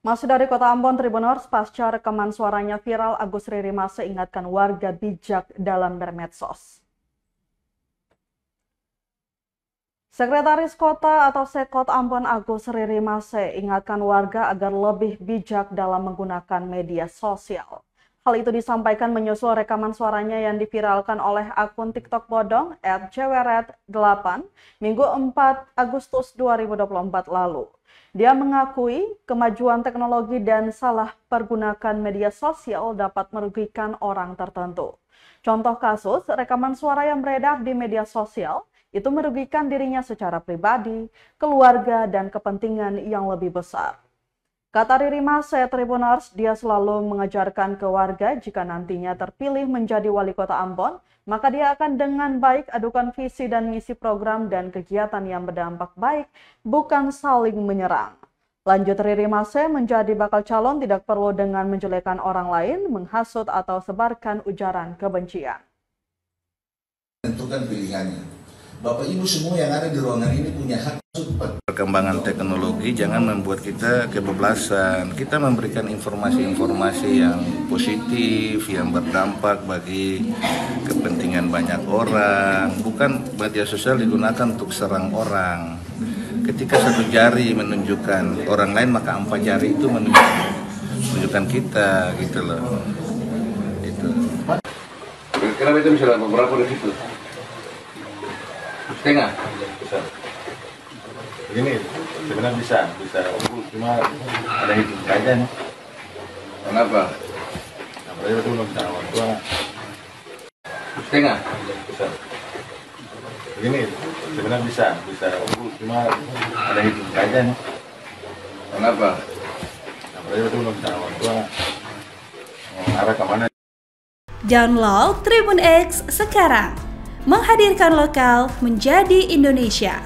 Masih dari Kota Ambon, Tribuners, pasca rekaman suaranya viral, Agus Ririmase ingatkan warga bijak dalam bermedsos. Sekretaris Kota atau Sekot Ambon Agus Ririmase ingatkan warga agar lebih bijak dalam menggunakan media sosial. Hal itu disampaikan menyusul rekaman suaranya yang diviralkan oleh akun TikTok bodong @cwret8 Minggu 4 Agustus 2024 lalu. Dia mengakui kemajuan teknologi dan salah pergunakan media sosial dapat merugikan orang tertentu. Contoh kasus, rekaman suara yang beredar di media sosial itu merugikan dirinya secara pribadi, keluarga, dan kepentingan yang lebih besar. Kata Ririmase, Tribuners, dia selalu mengajarkan ke warga jika nantinya terpilih menjadi wali kota Ambon, maka dia akan dengan baik adukan visi dan misi program dan kegiatan yang berdampak baik, bukan saling menyerang. Lanjut Ririmase, menjadi bakal calon tidak perlu dengan menjelekkan orang lain, menghasut atau sebarkan ujaran kebencian. Tentukan pilihannya. Bapak Ibu semua yang ada di ruangan ini punya hak. Perkembangan teknologi jangan membuat kita kebablasan. Kita memberikan informasi-informasi yang positif, yang berdampak bagi kepentingan banyak orang. Bukan media sosial digunakan untuk serang orang. Ketika satu jari menunjukkan orang lain, maka 4 jari itu menunjukkan kita, gitu loh. Itu. Kenapa itu bisa berapa di situ? Setengah? Bisa. Begini, sebenarnya bisa cuma ada hitung aja nih. Kenapa? Kenapa itu belum tahu. Setengah? Bisa. Begini, sebenarnya bisa cuma ada hitung aja nih. Kenapa? Kenapa itu belum tahu. Arah kemana? Download Tribun X sekarang, menghadirkan lokal menjadi Indonesia.